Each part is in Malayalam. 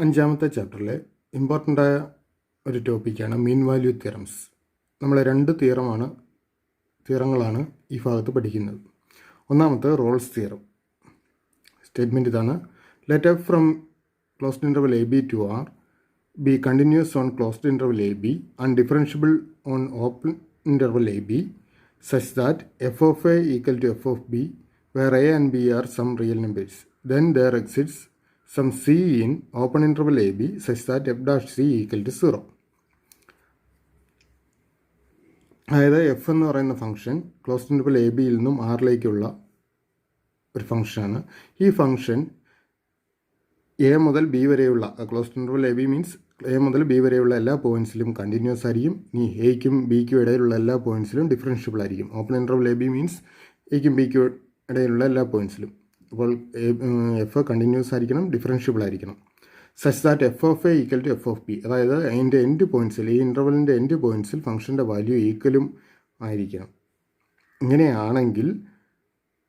അഞ്ചാമത്തെ ചാപ്റ്ററിലെ ഇമ്പോർട്ടൻ്റായ ഒരു ടോപ്പിക്കാണ് മീൻ വാല്യൂ തിയറംസ്. നമ്മൾ രണ്ട് തിയറങ്ങളാണ് ഈ ഭാഗത്ത് പഠിക്കുന്നത്. ഒന്നാമത്തെ റോൾസ് തിയറം. സ്റ്റേറ്റ്മെൻറ്റ് ഇതാണ്: let f from closed interval A b to R be continuous on closed interval A B and differentiable on open interval A b such that f of a equal to f of b where a and b are some real numbers. Then there exists some c in open interval ab such that f dash c equal to 0. അതായത് എഫ് എന്ന് പറയുന്ന ഫംഗ്ഷൻ ക്ലോസ്ഡ് ഇൻ്റർവൽ എ ബിയിൽ നിന്നും ആറിലേക്കുള്ള ഒരു ഫംഗ്ഷനാണ്. ഈ ഫംഗ്ഷൻ എ മുതൽ ബി വരെയുള്ള closed interval A B means A മുതൽ ബി വരെയുള്ള എല്ലാ പോയിൻറ്റ്സിലും കണ്ടിന്യൂസ് ആയിരിക്കും. ഇനി എയ്ക്കും ബിക്കും ഇടയിലുള്ള എല്ലാ പോയിൻറ്റ്സിലും ഡിഫറൻഷ്യബിൾ ആയിരിക്കും. Open interval A B means എയ്ക്കും ബിക്കും ഇടയിലുള്ള എല്ലാ പോയിൻറ്റ്സിലും. അപ്പോൾ എഫ് കണ്ടിന്യൂസ് ആയിരിക്കണം, ഡിഫറൻഷ്യബിൾ ആയിരിക്കണം. Such that F of A equal to F of B, അതായത് അതിൻ്റെ എൻഡ് പോയിൻറ്റ്സിൽ, ഈ ഇൻ്റർവലിൻ്റെ എൻഡ് പോയിൻറ്റ്സിൽ ഫംഗ്ഷൻ്റെ വാല്യൂ ഈക്വലും ആയിരിക്കണം. ഇങ്ങനെയാണെങ്കിൽ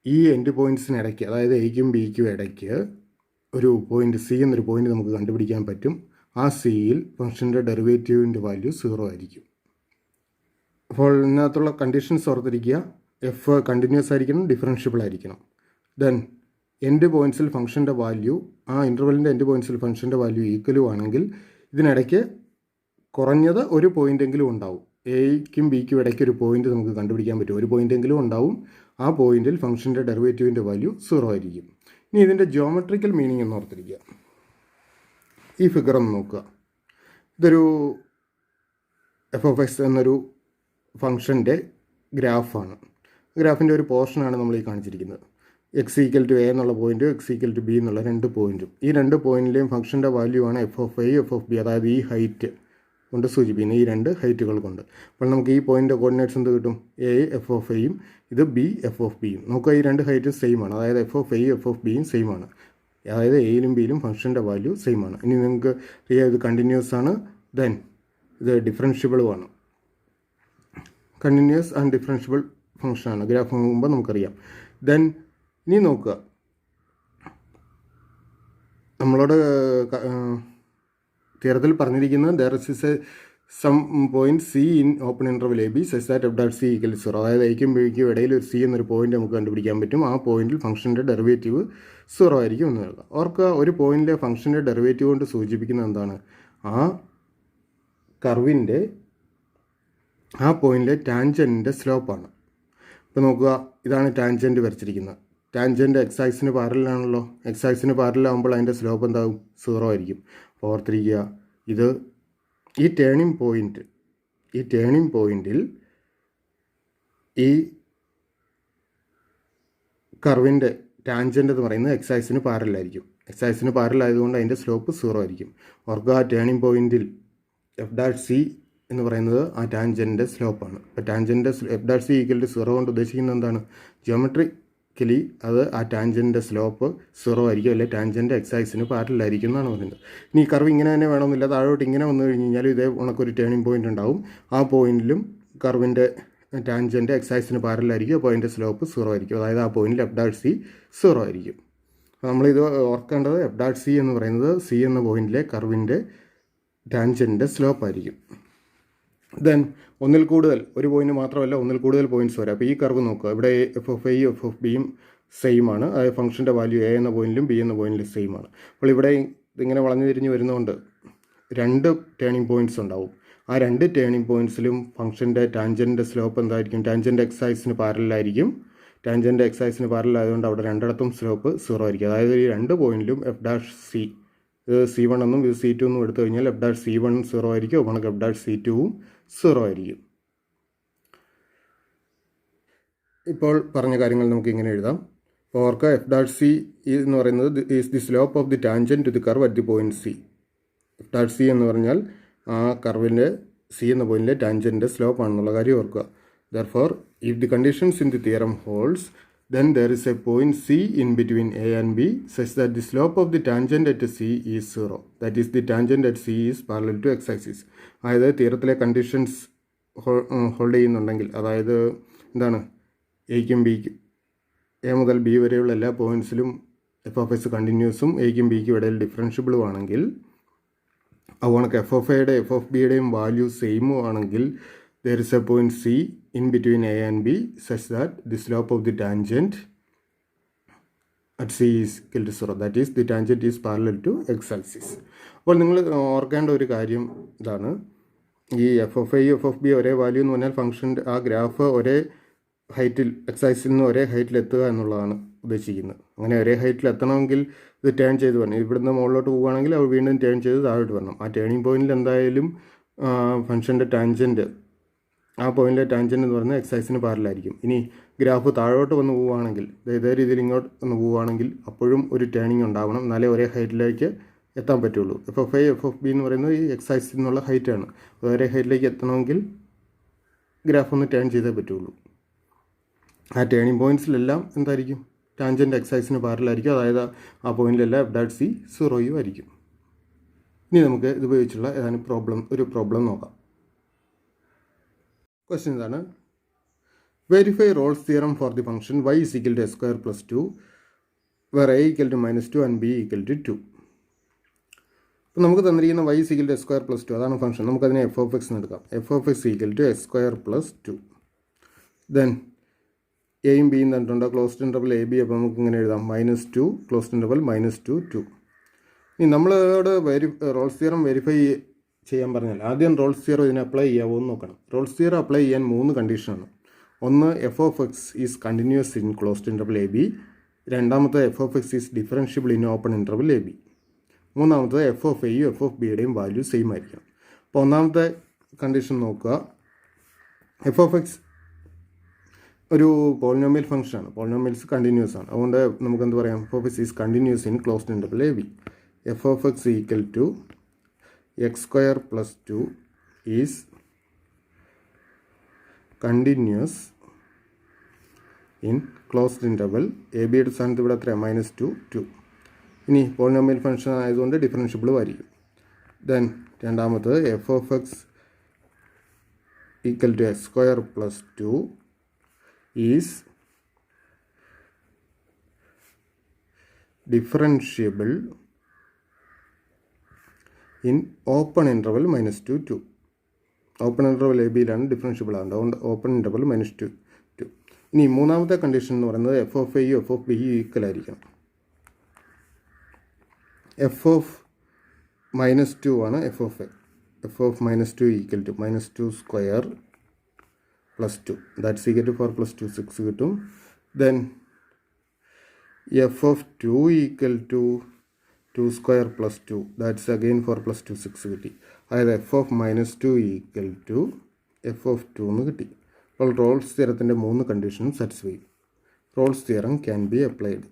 ഈ എൻഡ് പോയിൻറ്റ്സിനിടയ്ക്ക്, അതായത് എയ്ക്കും ബിക്കും ഇടയ്ക്ക് ഒരു പോയിൻറ്റ് സി എന്നൊരു പോയിൻറ്റ് നമുക്ക് കണ്ടുപിടിക്കാൻ പറ്റും. ആ സിയിൽ ഫംഗ്ഷൻ്റെ ഡെറിവേറ്റീവിൻ്റെ വാല്യൂ 0 ആയിരിക്കും. അപ്പോൾ ഇതിനകത്തുള്ള കണ്ടീഷൻസ് ഓർത്തിരിക്കുക: എഫ് കണ്ടിന്യൂസ് ആയിരിക്കണം, ഡിഫറൻഷ്യബിൾ ആയിരിക്കണം. ദെൻ എൻഡ് പോയിൻറ്റ്സിൽ ഫംഗ്ഷൻ്റെ വാല്യൂ, ആ ഇൻ്റർവലിൻ്റെ എൻഡ് പോയിൻറ്റ്സിൽ ഫംഗ്ഷൻ്റെ വാല്യൂ ഈക്വലും ആണെങ്കിൽ ഇതിനിടയ്ക്ക് കുറഞ്ഞത് ഒരു പോയിൻ്റെങ്കിലും ഉണ്ടാവും. എയ്ക്കും ബിക്കും ഇടയ്ക്ക് ഒരു പോയിൻ്റ് നമുക്ക് കണ്ടുപിടിക്കാൻ പറ്റും, ഒരു പോയിൻ്റെങ്കിലും ഉണ്ടാവും. ആ പോയിൻറ്റിൽ ഫംഗ്ഷൻ്റെ ഡെറിവേറ്റീവിൻ്റെ വാല്യൂ 0 ആയിരിക്കും. ഇനി ഇതിൻ്റെ ജിയോമെട്രിക്കൽ മീനിങ് എന്ന് ഓർത്തിരിക്കുക. ഈ ഫിഗർ ഒന്ന് നോക്കുക. ഇതൊരു എഫ് ഓഫ് എക്സ് എന്നൊരു ഫംഗ്ഷൻ്റെ ഗ്രാഫാണ്. ഗ്രാഫിൻ്റെ ഒരു പോർഷനാണ് നമ്മൾ ഈ കാണിച്ചിരിക്കുന്നത്. എക്സ് ഈക്വൽ ടു എ എന്നുള്ള പോയിൻറ്റും എക്സ് ഈക്വൽ ടു ബി എന്നുള്ള രണ്ട് പോയിൻറ്റും. ഈ രണ്ട് പോയിൻറ്റിലെയും ഫംഗ്ഷൻ്റെ വാല്യൂ ആണ് f of a, f of B, അതായത് ഈ ഹൈറ്റ് കൊണ്ട് സൂചിപ്പിക്കുന്നത്, ഈ രണ്ട് ഹൈറ്റുകൾ കൊണ്ട്. അപ്പോൾ നമുക്ക് ഈ പോയിൻ്റ് കോർഡിനേറ്റ്സ് എന്ത് കിട്ടും? എ എഫ് ഓഫ് എയും ഇത് ബി എഫ് ഓഫ് ബിയും. നോക്കുക, ഈ രണ്ട് ഹൈറ്റും സെയിം ആണ്, അതായത് എഫ് ഓഫ് എയും എഫ് ഓഫ് ബിയും സെയിം ആണ്. അതായത് എയിലും ബിയിലും ഫംഗ്ഷൻ്റെ വാല്യൂ സെയിം ആണ്. ഇനി നിങ്ങൾക്ക് ഇത് കണ്ടിന്യൂസ് ആണ്, ദെൻ ഇത് ഡിഫറൻഷ്യബിളുമാണ്. കണ്ടിന്യൂസ് ആൻഡ് ഡിഫറൻഷ്യബിൾ ഫംഗ്ഷനാണ് ഗ്രാഫ് നോക്കുമ്പോൾ നമുക്കറിയാം. ദെൻ ഇനി നോക്കുക, നമ്മളോട് തിയറത്തിൽ പറഞ്ഞിരിക്കുന്നത് there is some point C in open interval A B such that F dash C equal 0. അതായത് എയ്ക്കും ബിക്കും ഇടയിൽ ഒരു സി എന്നൊരു പോയിൻ്റ് നമുക്ക് കണ്ടുപിടിക്കാൻ പറ്റും. ആ പോയിൻറ്റിൽ ഫംഗ്ഷൻ്റെ ഡെറിവേറ്റീവ് 0 ആയിരിക്കും എന്ന് എഴുതാം. ഓർക്കുക, ഒരു പോയിൻറ്റിലെ ഫംഗ്ഷൻ്റെ ഡെറിവേറ്റീവ് കൊണ്ട് സൂചിപ്പിക്കുന്നത് എന്താണ്? ആ കർവിൻ്റെ, ആ പോയിൻറ്റിലെ ടാൻജൻറ്റിൻ്റെ സ്ലോപ്പാണ്. ഇപ്പോൾ നോക്കുക, ഇതാണ് ടാൻജൻറ്റ് വരച്ചിരിക്കുന്നത്. ടാൻജൻറ്റ് എക്സ് ആക്സിന് പാരലാണല്ലോ. എക്സ് ആക്സിന് പാരലാകുമ്പോൾ അതിൻ്റെ സ്ലോപ്പ് എന്താകും? 0 ആയിരിക്കും. അപ്പോൾ ഓർത്തിരിക്കുക, ഇത് ഈ ടേണിംഗ് പോയിൻറ്റിൽ ഈ കർവിൻ്റെ ടാൻജൻ്റ് എന്ന് പറയുന്നത് എക്സ് ആക്സിന് പാരലായിരിക്കും. എക്സ് ആക്സിന് പാരലായതുകൊണ്ട് അതിൻ്റെ സ്ലോപ്പ് 0 ആയിരിക്കും. ഓർക്കുക, ആ ടേണിംഗ് പോയിൻറ്റിൽ എഫ് ഡാഷ് സി എന്ന് പറയുന്നത് ആ ടാൻജൻറ്റിൻ്റെ സ്ലോപ്പാണ്. അപ്പോൾ ടാൻജൻറ്റിൻ്റെ F dash C equal to 0 കൊണ്ട് ഉദ്ദേശിക്കുന്നത് എന്താണ്? ജിയോമെട്രിക്കലി അത് ആ ടാൻജൻറ്റിൻ്റെ സ്ലോപ്പ് 0 ആയിരിക്കും, അല്ലെങ്കിൽ ടാൻജൻറ്റ് എക്സ് ആക്സിന് പാരലായിരിക്കും എന്നാണ് പറയുന്നത്. ഇനി ഈ കർവ് ഇങ്ങനെ തന്നെ വേണമെന്നില്ല, താഴോട്ട് ഇങ്ങനെ വന്നു കഴിഞ്ഞ് കഴിഞ്ഞാൽ ഇതേ ഉണക്കൊരു ടേണിംഗ് പോയിൻ്റ് ഉണ്ടാവും. ആ പോയിൻറ്റിലും കർവിൻ്റെ ടാൻജൻറ്റ് എക്സ് ആക്സിന് പാരലായിരിക്കും. അപ്പോൾ അതിൻ്റെ സ്ലോപ്പ് 0 ആയിരിക്കും. അതായത് ആ പോയിൻറ്റിൽ എഫ് ഡാഷ് സി 0 ആയിരിക്കും. അപ്പോൾ നമ്മളിത് ഓർക്കേണ്ടത്, എഫ് ഡാഷ് സി എന്ന് പറയുന്നത് സി എന്ന പോയിൻറ്റിലെ കർവിൻ്റെ ടാൻജൻറ്റിൻ്റെ സ്ലോപ്പ് ആയിരിക്കും. ദെൻ ഒന്നിൽ കൂടുതൽ, ഒരു പോയിൻറ്റ് മാത്രമല്ല, ഒന്നിൽ കൂടുതൽ പോയിൻറ്റ്സ് വരാം. അപ്പോൾ ഈ കർവ് നോക്കുക, ഇവിടെ എഫ് ഓഫ് എയും എഫ് ഓഫ് ബിയും സെയിം ആണ്. അതായത് ഫംഗ്ഷൻ്റെ വാല്യൂ എ എന്ന പോയിൻറ്റിലും ബി എന്ന പോയിൻറ്റിലും സെയിം ആണ്. അപ്പോൾ ഇവിടെ ഇതിങ്ങനെ വളഞ്ഞു തിരിഞ്ഞ് വരുന്നതുകൊണ്ട് രണ്ട് ടേണിംഗ് പോയിൻറ്റ്സ് ഉണ്ടാവും. ആ രണ്ട് ടേണിംഗ് പോയിൻറ്റ്സിലും ഫംഗ്ഷൻ്റെ ടാൻജൻറ്റിൻ്റെ സ്ലോപ്പ് എന്തായിരിക്കും? ടാൻജൻറ്റ് എക്സ് ആക്സിന് പാരലായിരിക്കും. ടാൻജൻറ്റ് എക്സ് ആക്സിന് പാരലായതുകൊണ്ട് അവിടെ രണ്ടിടത്തും സ്ലോപ്പ് 0 ആയിരിക്കും. അതായത് ഈ രണ്ട് പോയിൻറ്റിലും എഫ് ഡാഷ് സി, ഇത് C1 എന്നും ഇത് C2 എന്നും എടുത്തു കഴിഞ്ഞാൽ എഫ് ഡാഷ് C1 0 ആയിരിക്കും. അപ്പോൾ നമുക്ക് എഫ് ഡാഷ് C2 0 ആയിരിക്കും. ഇപ്പോൾ പറഞ്ഞ കാര്യങ്ങൾ നമുക്ക് ഇങ്ങനെ എഴുതാം. അപ്പോൾ ഓർക്കുക, എഫ് ഡാഷ് സി എന്ന് പറയുന്നത് is the slope of the tangent to the curve at the point c. F dash C എന്ന് പറഞ്ഞാൽ ആ കർവിൻ്റെ സി എന്ന പോയിൻറ്റിലെ ടാൻജൻറ്റിൻ്റെ സ്ലോപ്പ് ആണെന്നുള്ള കാര്യം ഓർക്കുക. Therefore if the conditions in the theorem holds, then there is a point C in between A and B such that the slope of the tangent at C is 0. That is, the tangent at C is parallel to x axis. അതായത് തിയറത്തിലെ കണ്ടീഷൻസ് ഹോൾഡ് ചെയ്യുന്നുണ്ടെങ്കിൽ, അതായത് എന്താണ്, എയ്ക്കും ബിക്കും, എ മുതൽ ബി വരെയുള്ള എല്ലാ പോയിൻറ്റ്സിലും എഫ് ഓഫ് എക്സ് കണ്ടിന്യൂസും എയ്ക്കും ബിക്കും ഇടയിൽ ഡിഫറൻഷ്യബിളും ആണെങ്കിൽ അതുകൊണ്ട് എഫ് ഓഫ് എയുടെ എഫ് ഓഫ് ബിയുടെയും വാല്യൂ സെയിം ആണെങ്കിൽ there is a point C in between A and B such that the slope of the tangent at C is equal to 0. That is, the tangent is parallel to x-axis. അപ്പോൾ നിങ്ങൾ ഓർക്കേണ്ട ഒരു കാര്യം ഇതാണ്, ഈ F of I F of B ഒരേ വാല്യൂ എന്ന് പറഞ്ഞാൽ ഫംഗ്ഷൻ്റെ ആ ഗ്രാഫ് ഒരേ ഹൈറ്റിൽ എക്സ്-ആക്സിൽ നിന്ന് ഒരേ ഹൈറ്റിൽ എത്തുക എന്നുള്ളതാണ് ഉദ്ദേശിക്കുന്നത്. അങ്ങനെ ഒരേ ഹൈറ്റിൽ എത്തണമെങ്കിൽ ഇത് ടേൺ ചെയ്ത് വരണം. ഇവിടുന്ന് മുകളിലോട്ട് പോവുകയാണെങ്കിൽ അവർ വീണ്ടും ടേൺ ചെയ്ത് താഴോട്ട് വരണം. ആ ടേണിംഗ് പോയിന്റിൽ എന്തായാലും ഫംഗ്ഷൻ്റെ ടാൻജൻറ്റ്, ആ പോയിന്റിലെ ടാൻജൻറ്റ് എന്ന് പറയുന്നത് എക്സ്-ആക്സിന് പാരലായിരിക്കും. ഇനി ഗ്രാഫ് താഴോട്ട് വന്ന് പോവുകയാണെങ്കിൽ, ഇതേ രീതിയിൽ ഇങ്ങോട്ട് വന്ന് പോവുകയാണെങ്കിൽ അപ്പോഴും ഒരു ടേണിംഗ് ഉണ്ടാവണം, എന്നാലേ ഒരേ ഹൈറ്റിലേക്ക് എത്താൻ പറ്റുള്ളൂ. F of I F of b എന്ന് പറയുന്നത് ഈ എക്സ്-ആക്സിൽ നിന്നുള്ള ഹൈറ്റാണ്. ഒരേ ഹൈറ്റിലേക്ക് എത്തണമെങ്കിൽ ഗ്രാഫ് ഒന്ന് ടേൺ ചെയ്തേ പറ്റുള്ളൂ. ആ ടേണിംഗ് പോയിൻറ്റ്സിലെല്ലാം എന്തായിരിക്കും, ടാൻജൻറ്റ് എക്സ്-ആക്സിന് പാരലായിരിക്കും. അതായത് ആ പോയിന്റിലെല്ലാം എഫ് ഡാറ്റ് സി 0 ആയിരിക്കും. ഇനി നമുക്ക് ഇത് ഉപയോഗിച്ചുള്ള ഏതാനും ഒരു പ്രോബ്ലം നോക്കാം. ക്വസ്റ്റ്യൻ ഇതാണ്, verify Rolls theorem for the function y is equal to x square plus 2 where a equal to -2 and b equal to 2. അപ്പോൾ നമുക്ക് തന്നിരിക്കുന്ന y is equal to x square plus 2 അതാണ് ഫംഗ്ഷൻ. നമുക്കതിനെ എഫ് ഓഫ് എക്സ് എന്ന് എടുക്കാം. F of X equal to X square plus 2. Then എയും ബിയും തന്നിട്ടുണ്ട്, ക്ലോസ്ഡ് ഇൻ്റർവൽ എ ബി. അപ്പോൾ നമുക്ക് ഇങ്ങനെ എഴുതാം -2 ക്ലോസ്ഡ് ഇൻ്റർവൽ -2 2. ഇനി നമ്മളോട് റോൾസ് തിയറം വെരിഫൈ ചെയ്യാൻ പറഞ്ഞാൽ ആദ്യം റോൾസ് തിയറം ഇതിനെ അപ്ലൈ ചെയ്യാവോ എന്ന് നോക്കണം. റോൾസ് തിയറം അപ്ലൈ ചെയ്യാൻ 3 കണ്ടീഷനാണ്. ഒന്ന്, F of X is continuous in closed interval A B. രണ്ടാമത്തെ, F of X is differentiable in open interval A B. മൂന്നാമത്തെ, എഫ് ഓഫ് എയും എഫ് ഓഫ് ബിയുടെയും വാല്യൂ സെയിം ആയിരിക്കണം. അപ്പോൾ ഒന്നാമത്തെ കണ്ടീഷൻ നോക്കുക. എഫ് ഓഫ് എക്സ് ഒരു പോളിനോമിയൽ ഫംഗ്ഷനാണ്. പോളിനോമിയൽസ് കണ്ടിന്യൂസ് ആണ്. അതുകൊണ്ട് നമുക്ക് എന്ത് പറയാം, F of X is continuous in closed interval A B. F of X equal to x square plus 2 is continuous in closed interval a ബിയുടെ സ്ഥാനത്ത് ഇവിടെ എത്രയാണ്, -2 2. ഇനി പോളിനോമിയൽ ഫംഗ്ഷൻ ആയതുകൊണ്ട് ഡിഫറൻഷ്യബിളും ആയിരിക്കും. ദെൻ രണ്ടാമത്തത്, F of X equal to X square plus 2 is differentiable in open interval -2 2. Open interval A ബിയിലാണ് ഡിഫറൻഷ്യബിൾ ആണ്, അതുകൊണ്ട് ഓപ്പൺ ഇൻ്റർവൽ -2 2. ഇനി മൂന്നാമത്തെ കണ്ടീഷൻ എന്ന് പറയുന്നത് എഫ് ഓഫ് എയും എഫ് ഓഫ് ബിയും ഈക്വൽ ആയിരിക്കണം. എഫ് ഓഫ് -2 ആണ് f of a. F of -2 equal to -2 square plus 2, that's equal to 4 + 2 6 കിട്ടും. Then f of 2 equal to 2 square plus 2, that's again 4 + 2 6 കിട്ടി. അതായത് F of -2 equal to F of 2 എന്ന് കിട്ടി. അപ്പോൾ റോൾസ് തിയറത്തിൻ്റെ 3 കണ്ടീഷനും സാറ്റിസ്ഫൈ ചെയ്യും. Rolls theorem can be applied.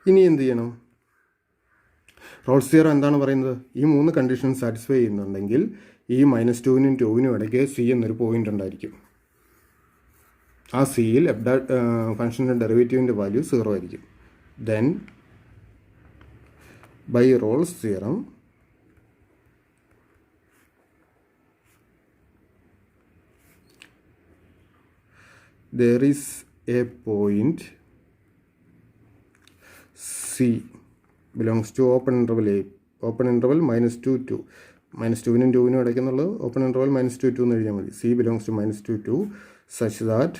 ഇനി എന്ത് ചെയ്യണം, റോൾസ് തിയറം എന്താണ് പറയുന്നത്, ഈ 3 കണ്ടീഷൻ സാറ്റിസ്ഫൈ ചെയ്യുന്നുണ്ടെങ്കിൽ ഈ -2നും 2നും ഇടയ്ക്ക് സി എന്നൊരു പോയിൻ്റ് ഉണ്ടായിരിക്കും. ആ സിയിൽ ഫംഗ്ഷൻ്റെ ഡെറിവേറ്റീവിൻ്റെ വാല്യൂ 0 ആയിരിക്കും. Then bye Rolls theorem there is a point C belongs to open interval A. Open interval -2 2. -2നും 2നും ഇടയ്ക്കെന്നുള്ളത് ഓപ്പൺ ഇൻ്റർവൽ -2 2 എന്ന് എഴുതിയാൽ മതി. C belongs to -2 2 such that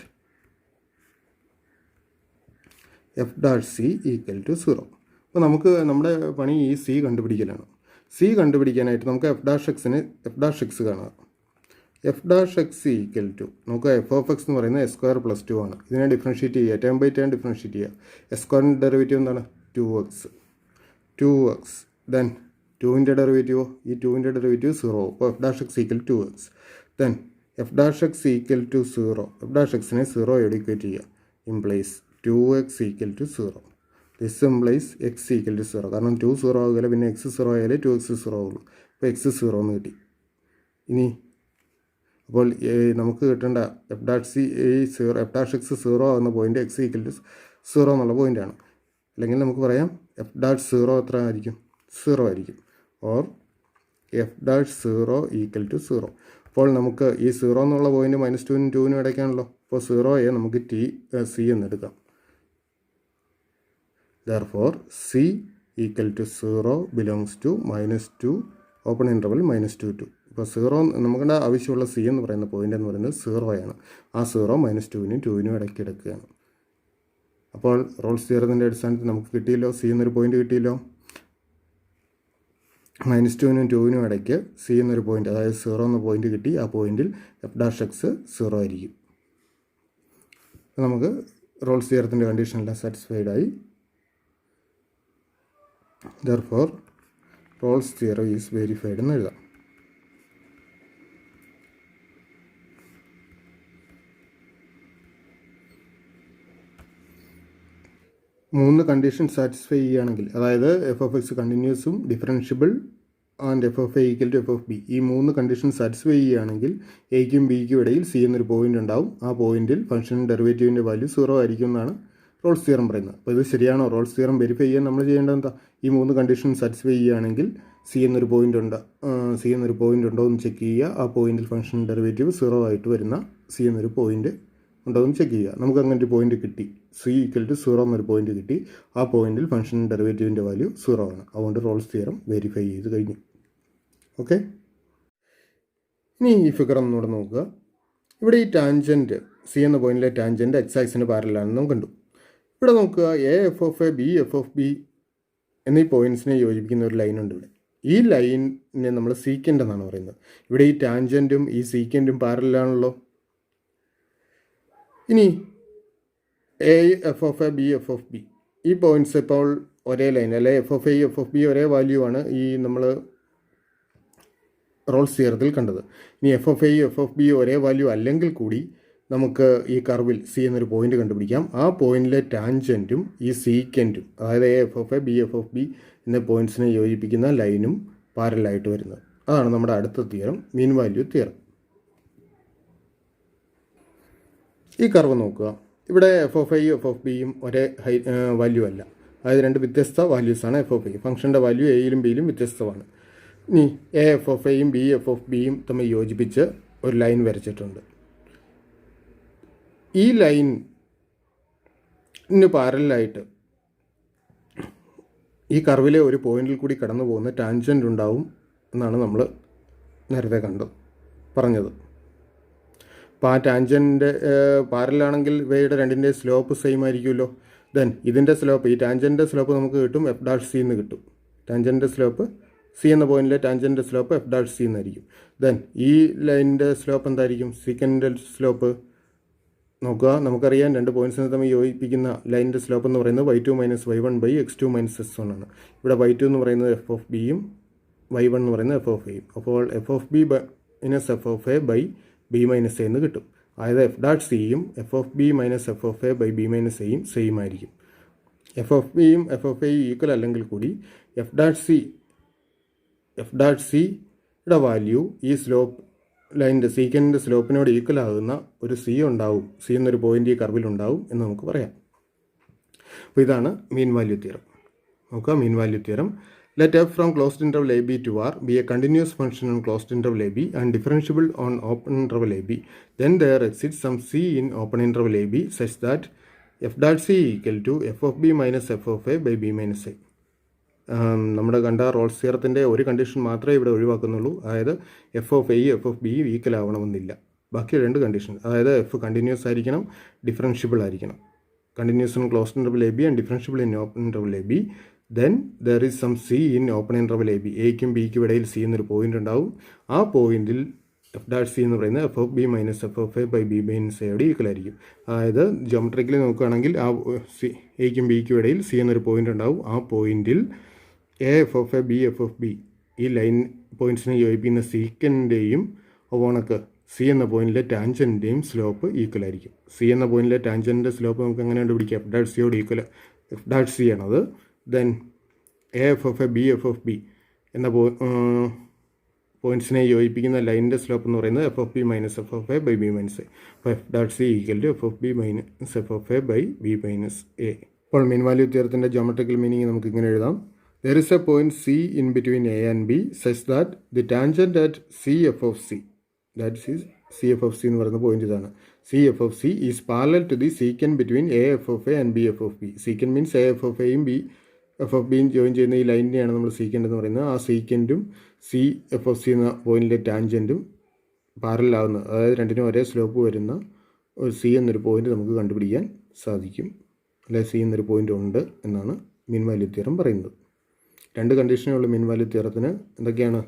f dash c equal to 0. അപ്പോൾ നമുക്ക് നമ്മുടെ പണി ഈ C കണ്ടുപിടിക്കലാണ്. C കണ്ടുപിടിക്കാനായിട്ട് നമുക്ക് f dash x കാണാം. f dash x equal to നമുക്ക് എഫ് ഓഫ് എക്സ് എന്ന് പറയുന്നത് എസ് സ്ക്വയർ പ്ലസ് 2 ആണ്. ഇതിനെ ഡിഫറൻഷ്യേറ്റ് ചെയ്യുക, ടേം ബൈ ടേം ഡിഫറൻഷ്യേറ്റ് ചെയ്യുക. എസ് സ്ക്വയറിൻ്റെ ഡെറിവേറ്റീവ് എന്താണ്, 2x. ദെൻ 2ൻ്റെ ഡെറിവേറ്റീവോ, ഈ 2ൻ്റെ ഡെറിവേറ്റീവ് 0. അപ്പോൾ F dash X equal 2x. Then F dash X equal to 0. F dash എക്സിനെ 0 എഡ്യൂക്കേറ്റ് ചെയ്യുക, implies 2x equal to 0. This implies X equal to 0. കാരണം 2 0 ആകില്ല, പിന്നെ x 0 ആയാലേ 2x 0 ആവുള്ളൂ. അപ്പോൾ x 0 എന്ന് കിട്ടി. ഇനി അപ്പോൾ നമുക്ക് കിട്ടേണ്ട എഫ് ഡാഷ് എക്സ് 0 ആകുന്ന പോയിൻ്റ് എക്സ് ഈക്വൽ ടു 0 എന്നുള്ള പോയിൻ്റാണ്. അല്ലെങ്കിൽ നമുക്ക് പറയാം എഫ് ഡാഷ് 0 എത്ര ആയിരിക്കും, 0 ആയിരിക്കും. Or f dash 0 equal to 0. അപ്പോൾ നമുക്ക് ഈ 0 എന്നുള്ള പോയിൻറ്റ് -2നും 2നും ഇടയ്ക്കാണല്ലോ. അപ്പോൾ 0യെ നമുക്ക് സി എന്നെടുക്കാം. Therefore, c equal to 0 belongs to -2 open interval -2 to. ഇപ്പോൾ 0 നമുക്കുടെ ആവശ്യമുള്ള സി എന്ന് പറയുന്ന പോയിൻ്റ് എന്ന് പറയുന്നത് 0 ആ 0 -2നും 2നും ഇടയ്ക്ക് എടുക്കുകയാണ്. അപ്പോൾ റോൾസ് തിയറത്തിൻ്റെ അടിസ്ഥാനത്തിൽ നമുക്ക് കിട്ടിയല്ലോ, സി എന്നൊരു പോയിൻ്റ് കിട്ടിയല്ലോ. -2നും 2നും ഇടയ്ക്ക് സി എന്നൊരു പോയിൻ്റ്, അതായത് 0 എന്ന പോയിൻ്റ് കിട്ടി. ആ പോയിൻറ്റിൽ f'(x) 0 ആയിരിക്കും. നമുക്ക് റോൾസ് തിയറത്തിൻ്റെ കണ്ടീഷനെല്ലാം സാറ്റിസ്ഫൈഡ് ആയി. Therefore, Rolle's theorem is verified എന്ന് എഴുതാം. മൂന്ന് കണ്ടീഷൻ സാറ്റിസ്ഫൈ ചെയ്യുകയാണെങ്കിൽ, അതായത് f(x) കണ്ടിന്യൂസും differentiable and f(a) equal to f(b) ഈ മൂന്ന് കണ്ടീഷൻ സാറ്റിസ്ഫൈ ചെയ്യുകയാണെങ്കിൽ എയ്ക്കും ബിക്കും ഇടയിൽ സി എന്നൊരു പോയിൻ്റ് ഉണ്ടാവും. ആ പോയിന്റിൽ ഫംഗ്ഷൻ ഡെറിവേറ്റീവിൻ്റെ വാല്യൂ 0 ആയിരിക്കും എന്നാണ് റോൾസ് തിയറം പറയുന്നത്. അപ്പോൾ ഇത് ശരിയാണോ? റോൾസ് തിയറം വെരിഫൈ ചെയ്യാൻ നമ്മൾ ചെയ്യേണ്ടത് എന്താ? ഈ മൂന്ന് കണ്ടീഷൻ സാറ്റിസ്ഫൈ ചെയ്യുകയാണെങ്കിൽ സി എന്നൊരു പോയിൻ്റ് ഉണ്ടോ എന്ന് ചെക്ക് ചെയ്യുക. ആ പോയിന്റിൽ ഫംഗ്ഷൻ ഡെറിവേറ്റീവ് 0 ആയിട്ട് വരുന്ന സി എന്നൊരു പോയിന്റ് ഉണ്ടോ എന്ന് ചെക്ക് ചെയ്യുക. നമുക്ക് അങ്ങനെ ഒരു പോയിന്റ് കിട്ടി, സി ഈക്വൽ ടു 0 എന്നൊരു പോയിന്റ് കിട്ടി. ആ പോയിന്റിൽ ഫംഗ്ഷൻ ഡെറിവേറ്റീവിൻ്റെ വാല്യൂ 0 ആണ്. അതുകൊണ്ട് റോൾസ് തിയറം വെരിഫൈ ചെയ്ത് കഴിഞ്ഞു. ഓക്കെ, ഇനി ഈ ഫിഗർ ഒന്നുകൂടെ നോക്കുക. ഇവിടെ ഈ ടാൻജൻറ്റ്, സി എന്ന പോയിന്റിലെ ടാൻജൻറ്റ് എക്സ് ആക്സിന് പാരലാണെന്ന് നമുക്ക് കണ്ടു. ഇവിടെ നോക്കുക, a(f)(a), b(f)(b) എന്നീ പോയിൻറ്റ്സിനെ യോജിപ്പിക്കുന്ന ഒരു ലൈനുണ്ട് ഇവിടെ. ഈ ലൈനിനെ നമ്മൾ സീക്കൻ്റ് എന്നാണ് പറയുന്നത്. ഇവിടെ ഈ ടാൻജൻറ്റും ഈ സീക്കൻറ്റും പാരലാണല്ലോ. ഇനി a(f)(a), b(f)(b) ഈ പോയിൻറ്റ്സ് ഇപ്പോൾ ഒരേ ലൈൻ, അല്ലെ f(a), f(b) ഒരേ വാല്യൂ ആണ് ഈ നമ്മൾ റോൾസ് തിയറത്തിൽ കണ്ടത്. ഇനി f(a), f(b) ഒരേ വാല്യൂ അല്ലെങ്കിൽ കൂടി നമുക്ക് ഈ കർവിൽ സി എന്നൊരു പോയിന്റ് കണ്ടുപിടിക്കാം. ആ പോയിന്റിലെ ടാൻജൻറ്റും ഈ സീക്കൻറ്റും, അതായത് a(f)(a), b(f)(b) എന്ന പോയിന്റ്സിനെ യോജിപ്പിക്കുന്ന ലൈനും പാരലായിട്ട് വരുന്നത്. അതാണ് നമ്മുടെ അടുത്ത തിയറം, മീൻ വാല്യൂ തിയറം. ഈ കർവ് നോക്കുക. ഇവിടെ f(a) f(b)യും ഒരേ വാല്യൂ അല്ല, അതായത് രണ്ട് വ്യത്യസ്ത വാല്യൂസാണ് f(a). ഫംഗ്ഷൻ്റെ വാല്യൂ എയിലും ബിയിലും വ്യത്യസ്തമാണ്. ഇനി a(f)(a)യും b(f)(b)യും തമ്മിൽ യോജിപ്പിച്ച് ഒരു ലൈൻ വരച്ചിട്ടുണ്ട്. ഈ ലൈനിന് പാരലായിട്ട് ഈ കർവിലെ ഒരു പോയിന്റിൽ കൂടി കടന്നു പോകുന്ന ടാൻജൻ്റ് ഉണ്ടാവും എന്നാണ് നമ്മൾ നേരത്തെ പറഞ്ഞത്. അപ്പോൾ ആ ടാൻജൻ്റ് പാരലാണെങ്കിൽ ഇവയുടെ രണ്ടിൻ്റെ സ്ലോപ്പ് സെയിം ആയിരിക്കുമല്ലോ. ദെൻ ഇതിൻ്റെ സ്ലോപ്പ്, ഈ ടാൻജൻ്റെ സ്ലോപ്പ് നമുക്ക് കിട്ടും f'(c) എന്ന് കിട്ടും. ടാൻജൻ്റെ സ്ലോപ്പ്, സി എന്ന പോയിന്റിലെ ടാൻജൻ്റെ സ്ലോപ്പ് f'(c) എന്നായിരിക്കും. ദെൻ ഈ ലൈനിൻ്റെ സ്ലോപ്പ് എന്തായിരിക്കും? സീക്കൻ്റെ സ്ലോപ്പ് നോക്കുക. നമുക്കറിയാം, രണ്ട് പോയിൻറ്റ്സിനെ തമ്മിൽ യോജിപ്പിക്കുന്ന ലൈനിൻ്റെ സ്ലോപ്പ് എന്ന് പറയുന്നത് y2 - y1 x2 - x1 ആണ്. ഇവിടെ y2 എന്ന് പറയുന്നത് f(b)യും y1 എന്ന് പറയുന്നത് f(a)യും. അപ്പോൾ f(b - f(a) b - a എന്ന് കിട്ടും. അതായത് f'(c)യും f(b - f(a) b - aയും സെയിം ആയിരിക്കും. f(b)യും f(a)യും ഈക്വൽ അല്ലെങ്കിൽ കൂടി f'(c)യുടെ വാല്യൂ ഈ സ്ലോപ്പ് ലൈനിൻ്റെ സീക്കൻഡിൻ്റെ സ്ലോപ്പിനോട് ഈക്വൽ ആകുന്ന ഒരു സി ഉണ്ടാവും, സി എന്നൊരു പോയിൻ്റ് ഈ കർവിൽ ഉണ്ടാവും എന്ന് നമുക്ക് പറയാം. അപ്പോൾ ഇതാണ് മീൻ വാല്യൂ തിയറം. നോക്കുക, mean value theorem. Let f from closed interval a b to r be a continuous function on closed interval a b and differentiable on open interval a b. Then there exists some c in open interval a b such that f'(c) equal to f(b - f(a) by b - a. നമ്മുടെ കണ്ട റോൾസ് തിയറത്തിൻ്റെ ഒരു കണ്ടീഷൻ മാത്രമേ ഇവിടെ ഒഴിവാക്കുന്നുള്ളൂ. അതായത് f(a) f(b) ഈക്വൽ ആവണമെന്നില്ല. ബാക്കി രണ്ട് കണ്ടീഷൻ, അതായത് എഫ് കണ്ടിന്യൂസ് ആയിരിക്കണം, ഡിഫറൻഷ്യബിൾ ആയിരിക്കണം. Continuous in closed interval A B and differentiable in open interval A B. Then there is some C in open interval A B. എയ്ക്കും ബിക്കും ഇടയിൽ സി എന്നൊരു പോയിന്റ് ഉണ്ടാവും. ആ പോയിന്റിൽ f'(c) എന്ന് പറയുന്നത് f(b - f(a) by b - a യോട് ഈക്വൽ ആയിരിക്കും. അതായത് ജോമെട്രിക്കലി നോക്കുകയാണെങ്കിൽ ആ എയ്ക്കും ബിക്കും ഇടയിൽ സി എന്നൊരു പോയിന്റ് ഉണ്ടാവും. ആ പോയിന്റിൽ a(f)(a) b(f)(b) ഈ ലൈൻ പോയിൻറ്റ്സിനെ യോജിപ്പിക്കുന്ന സീക്കൻ്റെയും ഓണക്ക് സി എന്ന പോയിന്റിലെ ടാൻജൻറ്റിൻ്റെയും സ്ലോപ്പ് ഈക്വൽ ആയിരിക്കും. സി എന്ന പോയിന്റിലെ ടാൻജൻറ്റിൻ്റെ സ്ലോപ്പ് നമുക്ക് എങ്ങനെ കണ്ടുപിടിക്കാം? f'(c)യോട് ഈക്വൽ, f'(c) ആണത്. ദെൻ a(f)(a) b(f)(b) എന്ന പോയിൻറ്റ്സിനെ യോജിപ്പിക്കുന്ന ലൈനിൻ്റെ സ്ലോപ്പ് എന്ന് പറയുന്നത് f(b - f(a) by b - a. അപ്പോൾ f'(c) equal to f(b - f(a) by b - a. അപ്പോൾ മീൻ വാല്യൂ തിയറത്തിൻ്റെ ജോമെട്രിക്കൽ മീനിങ് നമുക്ക് ഇങ്ങനെ എഴുതാം. There is a point C in between A and B such that the tangent at C f of C, that is c F of c എന്ന് പറയുന്ന പോയിന്റ് ഇതാണ്. C F of c is parallel to the secant between a f of a and b F of b. Secant means a f of എയും ബി എഫ് ഓഫ് ബിയും ജോയിൻ ചെയ്യുന്ന ഈ ലൈനിനെയാണ് നമ്മൾ സീക്കൻ്റ് എന്ന് പറയുന്നത്. ആ സീക്കൻറ്റും സി എഫ് ഓഫ് സി എന്ന പോയിന്റിലെ ടാൻജൻറ്റും പാരലാവുന്നത്, അതായത് രണ്ടിനും ഒരേ സ്ലോപ്പ് വരുന്ന ഒരു സി എന്നൊരു പോയിന്റ് നമുക്ക് കണ്ടുപിടിക്കാൻ സാധിക്കും. അല്ലെ സി എന്നൊരു പോയിന്റ് ഉണ്ട് എന്നാണ് മീൻ വാല്യൂ തിയറം പറയുന്നത്. രണ്ട് കണ്ടീഷനുള്ള മീൻ വാല്യൂ തിയറത്തിന് എന്തൊക്കെയാണ്?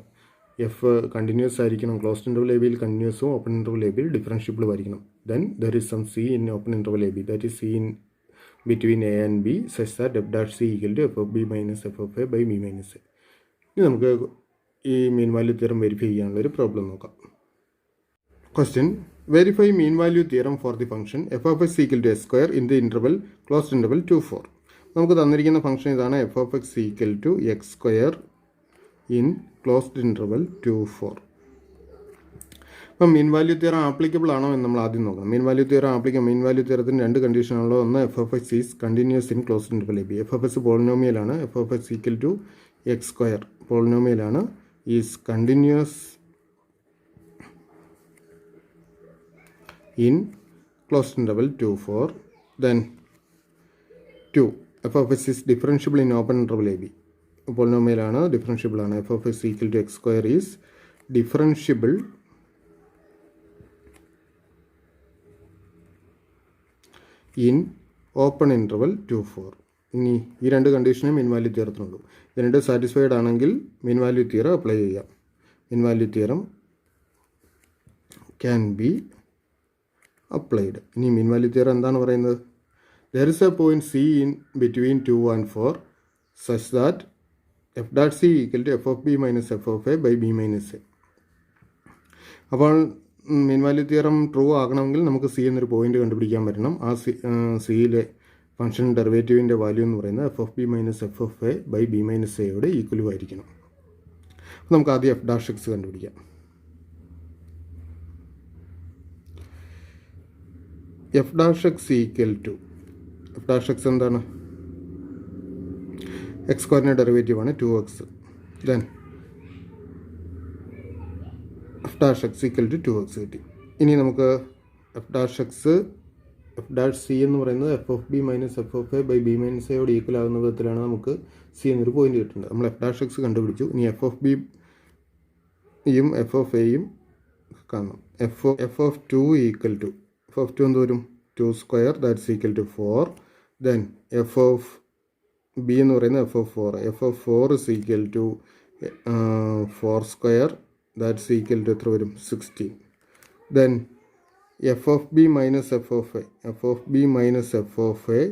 എഫ് കണ്ടിന്യൂസ് ആയിരിക്കണം, ക്ലോസ്ഡ് ഇൻ്റർവൽ എ ബിയിൽ കണ്ടിന്യൂസും ഓപ്പൺ ഇൻ്റർവൽ എ ബിയിൽ ഡിഫറൻഷ്യബിൾ ആയിരിക്കണം. Then there is some C in open interval A b, that is c in between a and b such that f dash C equal to F of B minus F of A by B minus a. ഇനി നമുക്ക് ഈ മീൻ വാല്യൂ തിയറം വെരിഫൈ ചെയ്യാനുള്ളൊരു പ്രോബ്ലം നോക്കാം. Question: Verify mean value theorem for the function f of x equal to s square in the interval closed interval 2, 4. നമുക്ക് തന്നിരിക്കുന്ന ഫംഗ്ഷൻ ഇതാണ്, f of X equal to X square in closed interval 2, 4. അപ്പം മീൻ വാല്യൂ തിയറം ആപ്ലിക്കബിൾ ആണോ എന്ന് നമ്മൾ ആദ്യം നോക്കണം. മീൻ വാല്യൂ തിയറത്തിന് രണ്ട് കണ്ടീഷനാണല്ലോ. ഒന്ന്, F of X is continuous in closed interval A B. F of X പോളിനോമിയലാണ്. F of X equal to X square പോളിനോമിയലാണ്. Is continuous in closed interval 2, 4. Then 2, f of x is differentiable in open interval a b. Polynomial ആണ്, differentiable ആണ്. f of x equal to x square is differentiable in open interval 2, 4. ഇനി ഈ രണ്ട് കണ്ടീഷനും മീൻ വാല്യൂ തിയറത്തിനുള്ളൂ. ഇത് രണ്ട് സാറ്റിസ്ഫൈഡ് ആണെങ്കിൽ മീൻ വാല്യൂ തിയറം അപ്ലൈ ചെയ്യാം. മീൻ value theorem can be applied. ഇനി മീൻ വാല്യൂ തിയറം എന്താണ് പറയുന്നത്? There is a point C in between 2 and 4 such that f dot C equal to f of b minus f of a by b minus a. അപ്പോൾ മീൻ വാല്യൂ തിയറം ട്രൂ ആകണമെങ്കിൽ നമുക്ക് സി എന്നൊരു പോയിന്റ് കണ്ടുപിടിക്കാൻ പറ്റണം. ആ സിയിലെ ഫംഗ്ഷൻ ഡെറിവേറ്റീവിൻ്റെ വാല്യൂ എന്ന് പറയുന്നത് F of B minus F of A by B minus എയോട് ഈക്വലും ആയിരിക്കണം. അപ്പോൾ നമുക്ക് ആദ്യം എഫ് ഡാഷ് എക്സ് കണ്ടുപിടിക്കാം. F dash X equal to, F dash X എന്താണ്? എക്സ് സ്ക്വയറിൻ്റെ ഡെറിവേറ്റീവാണ് 2x. Then F dash X equal to 2x കിട്ടി. ഇനി നമുക്ക് F dash X, F dash C എന്ന് പറയുന്നത് F of B minus F of A by B minus എയോട് ഈക്വൽ ആകുന്ന വിധത്തിലാണ് നമുക്ക് സി എന്നൊരു പോയിന്റ് കിട്ടുന്നത്. നമ്മൾ എഫ് ഡാഷ് എക്സ് കണ്ടുപിടിച്ചു. ഇനി എഫ് ഓഫ് ബിയും എഫ് ഓഫ് എയും കാണണം. F of 2 equal to, F of 2 എന്ത് വരും? 2 square that's equal to 4. Then f of b എന്ന് പറയുന്നത് F of 4. F of 4 is equal to 4 square that's equal to എത്ര വരും? 16. Then f of B minus F of a, f of B minus F of A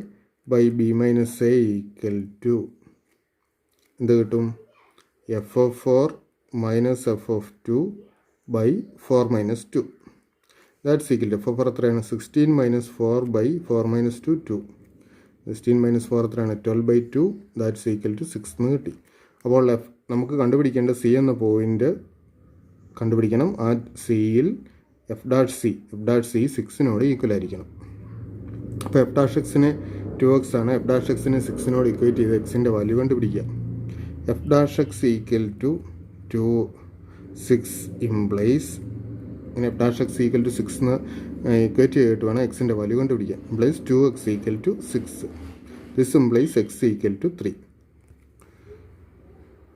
by B minus a equal to എന്ത് കിട്ടും? F of 4 minus F of 2 by 4 minus 2. That's equal to F of എത്രയാണ്? 16 മൈനസ് 4 ബൈ 4 മൈനസ് 2, 2. 16 മൈനസ് 4 എത്രയാണ്? 12 ബൈ 2. ദാറ്റ്സ് ഈക്വൽ ടു 6 എന്ന് കിട്ടി. അപ്പോൾ നമുക്ക് കണ്ടുപിടിക്കേണ്ട സി എന്ന പോയിന്റ് കണ്ടുപിടിക്കണം. ആ സിയിൽ എഫ് ഡാഷ് സി 6നോട് ഈക്വൽ ആയിരിക്കണം. അപ്പോൾ എഫ് ഡാഷ് എക്സിന് 2x ആണ്. എഫ് ഡാഷ് എക്സിന് 6നോട് ഇക്വേറ്റ് ചെയ്ത് എക്സിൻ്റെ വാല്യൂ കണ്ടുപിടിക്കുക. F dash X equal to 2, 6 implies, ഇങ്ങനെ F dash X equal to 6 എന്ന് ഇക്വേറ്റ് ചെയ്തിട്ട് വേണം എക്സിൻ്റെ വാല്യൂ കണ്ടുപിടിക്കാം. Implies 2x equal to 6. This implies X equal to 3.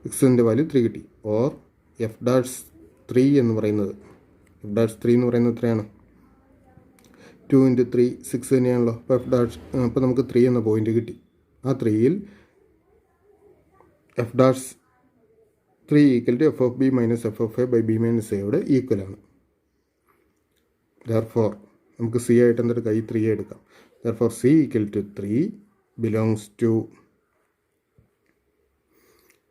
എക്സിൻ്റെ വാല്യൂ 3 കിട്ടി. ഓർ എഫ് ഡാഷ് 3 എന്ന് പറയുന്നത്, എഫ് ഡാഷ് 3 എന്ന് പറയുന്നത് എത്രയാണ്? 2 × 3 6 തന്നെയാണല്ലോ. അപ്പോൾ നമുക്ക് 3 എന്ന പോയിന്റ് കിട്ടി. ആ 3യിൽ F dash 3 equal to F of B minus F of A by B minus എയോട് ഈക്വലാണ്. ദെർഫോർ നമുക്ക് സി ആയിട്ട് എന്തെടുക്കാം? ഈ 3 എടുക്കാം. Therefore C equal to 3 belongs to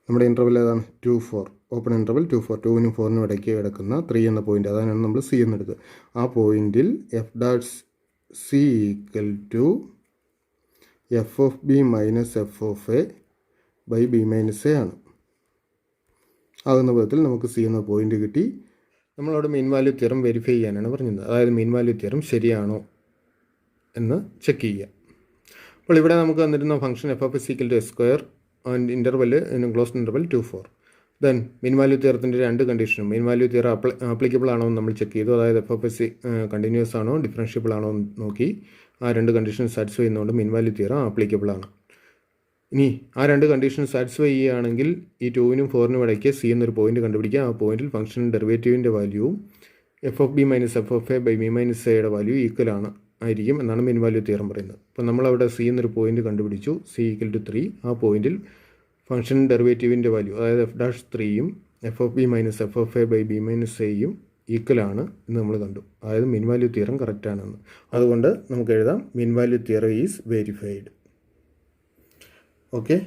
നമ്മുടെ ഇൻ്റർവൽ ഏതാണ്? 2, 4. Open interval 2, 4. 2നും 4നും ഇടയ്ക്ക് കിടക്കുന്ന 3 എന്ന പോയിന്റ്, അതാണ് നമ്മൾ സി എന്നെടുത്തത്. ആ പോയിന്റിൽ f dash C equal to F of B minus F of A by B minus a ആണ്. ആകുന്ന വിധത്തിൽ നമുക്ക് സി എന്ന പോയിന്റ് കിട്ടി. നമ്മളവിടെ മീൻ വാല്യൂ തിയറം വെരിഫൈ ചെയ്യാനാണ് പറഞ്ഞത്. അതായത് മീൻ വാല്യൂ തിയറം ശരിയാണോ എന്ന് ചെക്ക് ചെയ്യുക. അപ്പോൾ ഇവിടെ നമുക്ക് തന്നിരുന്ന function F of S equal to S square and interval closed interval 2, 4. Then mean value തിയറത്തിൻ്റെ രണ്ട് കണ്ടീഷനും മീൻ വാല്യൂ തിയറം ആപ്ലിക്കബിൾ ആണോ എന്ന് നമ്മൾ ചെക്ക് ചെയ്തു. അതായത് എഫ് ഓഫ് എസ് കണ്ടിന്യൂസ് ആണോ ഡിഫറൻഷ്യബിൾ ആണോ എന്ന് നോക്കി. ആ രണ്ട് കണ്ടീഷൻ സാറ്റിസ്ഫൈ ചെയ്യുന്നതുകൊണ്ട് മീൻ വാല്യൂ തിയറം ആപ്ലിക്കബിൾ ആണ്. ഇനി ആ രണ്ട് കണ്ടീഷൻ സാറ്റിസ്ഫൈ ചെയ്യുകയാണെങ്കിൽ ഈ 2നും 4നും ഇടയ്ക്ക് സി എന്നൊരു പോയിന്റ് കണ്ടുപിടിക്കുക. ആ പോയിന്റിൽ ഫംഗ്ഷൻ ഡെറിവേറ്റീവിൻ്റെ വാല്യൂവും F of B minus F of A by B minus എയുടെ വാല്യൂ ഈക്വൽ ആയിരിക്കും എന്നാണ് മീൻ വാല്യൂ തിയറം പറയുന്നത്. അപ്പോൾ നമ്മളവിടെ സി എന്നൊരു പോയിന്റ് കണ്ടുപിടിച്ചു. C equal to 3. ആ പോയിന്റിൽ ഫംഗ്ഷൻ ഡെറിവേറ്റീവിൻ്റെ വാല്യൂ അതായത് എഫ് ഡാഷ് 3യും F of B minus F of A by B minus എയും ഈക്വൽ ആണ് എന്ന് നമ്മൾ കണ്ടു. അതായത് മീൻ വാല്യൂ തിയറം കറക്റ്റ് ആണെന്ന്. അതുകൊണ്ട് നമുക്ക് എഴുതാം മീൻ value theorem is verified. Okay.